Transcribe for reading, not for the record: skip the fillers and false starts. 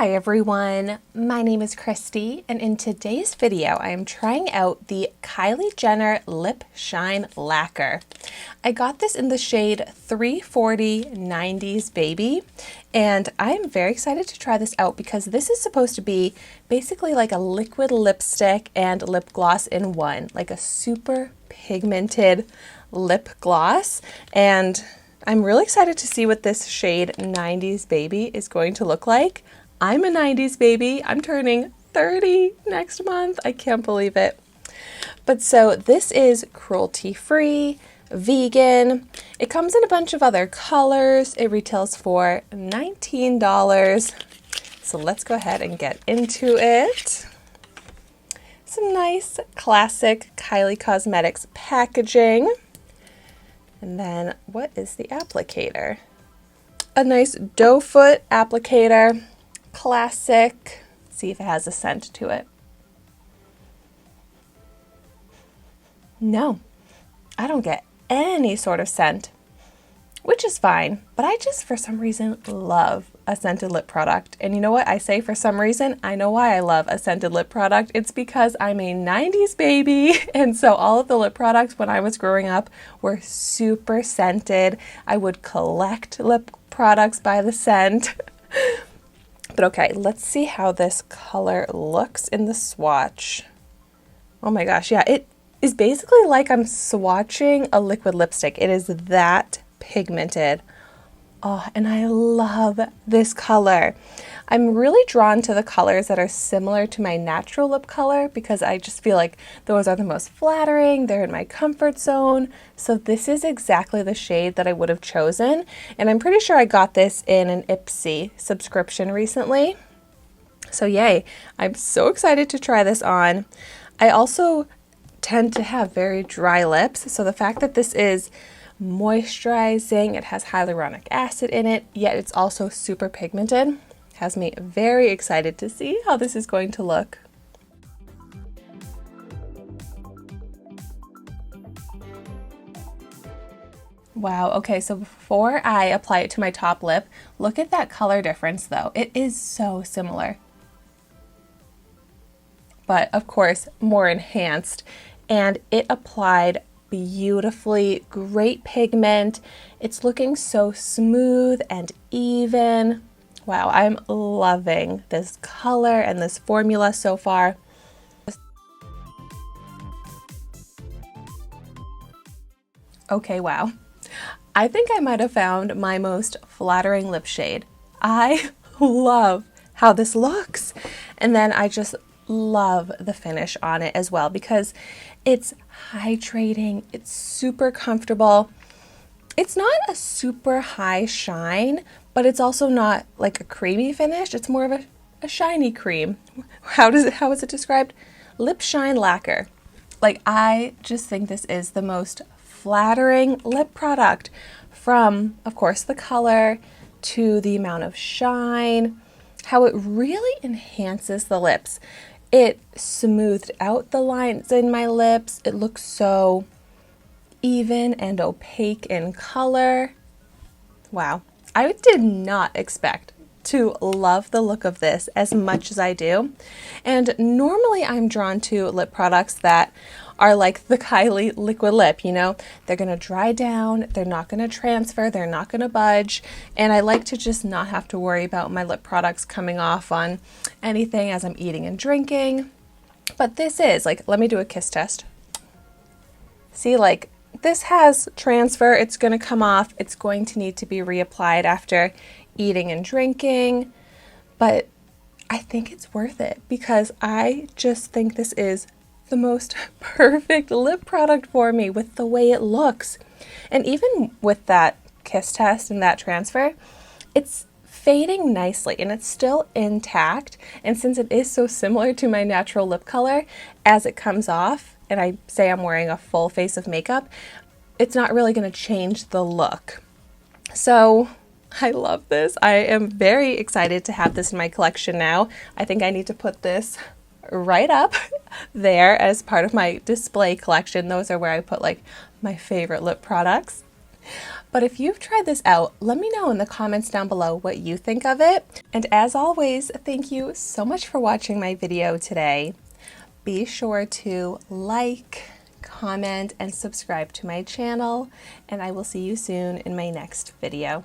Hi everyone, my name is Christy, and in today's video I am trying out the Kylie Jenner Lip Shine Lacquer. I got this in the shade 340 90s Baby, and I am very excited to try this out because this is supposed to be basically like a liquid lipstick and lip gloss in one, like a super pigmented lip gloss. And I'm really excited to see what this shade 90s Baby is going to look like. I'm a 90s baby. I'm turning 30 next month. I can't believe it. But so this is cruelty-free, vegan. It comes in a bunch of other colors. It retails for $19. So let's go ahead and get into it. Some nice classic Kylie Cosmetics packaging. And then what is the applicator? A nice doe foot applicator. Classic. Let's see if it has a scent to it. No, I don't get any sort of scent, which is fine, but I just for some reason love a scented lip product. And you know what I say for some reason? I know why I love a scented lip product. It's because I'm a 90s baby, and so all of the lip products when I was growing up were super scented. I would collect lip products by the scent. But okay, let's see how this color looks in the swatch. Oh my gosh, yeah, it is basically like I'm swatching a liquid lipstick. It is that pigmented. Oh, and I love this color. I'm really drawn to the colors that are similar to my natural lip color because I just feel like those are the most flattering. They're in my comfort zone. So this is exactly the shade that I would have chosen. And I'm pretty sure I got this in an Ipsy subscription recently. So yay, I'm so excited to try this on. I also tend to have very dry lips. So the fact that this is moisturizing, it has hyaluronic acid in it, yet it's also super pigmented, has me very excited to see how this is going to look. Wow, okay, so before I apply it to my top lip, look at that color difference though. It is so similar, but of course more enhanced, and it applied beautifully. Great pigment. It's looking so smooth and even. Wow, I'm loving this color and this formula so far. Okay, wow. I think I might have found my most flattering lip shade. I love how this looks. And then I just love the finish on it as well because it's hydrating, it's super comfortable. It's not a super high shine, but it's also not like a creamy finish. It's more of a shiny cream. How is it described? Lip Shine Lacquer. Like, I just think this is the most flattering lip product, from of course the color to the amount of shine, how it really enhances the lips. It smoothed out the lines in my lips. It looks so even and opaque in color. Wow, I did not expect to love the look of this as much as I do. And normally I'm drawn to lip products that are like the Kylie liquid lip, you know, they're gonna dry down, they're not gonna transfer, they're not gonna budge, and I like to just not have to worry about my lip products coming off on anything as I'm eating and drinking. But this is like, let me do a kiss test. See, like, this has transfer, it's gonna come off, it's going to need to be reapplied after eating and drinking, but I think it's worth it because I just think this is the most perfect lip product for me with the way it looks. And even with that kiss test and that transfer, it's fading nicely and it's still intact. And since it is so similar to my natural lip color, as it comes off and I say I'm wearing a full face of makeup, it's not really going to change the look. So I love this. I am very excited to have this in my collection now. I think I need to put this right up there as part of my display collection. Those are where I put like my favorite lip products. But if you've tried this out, let me know in the comments down below what you think of it. And as always, thank you so much for watching my video today. Be sure to like, comment, and subscribe to my channel, and I will see you soon in my next video.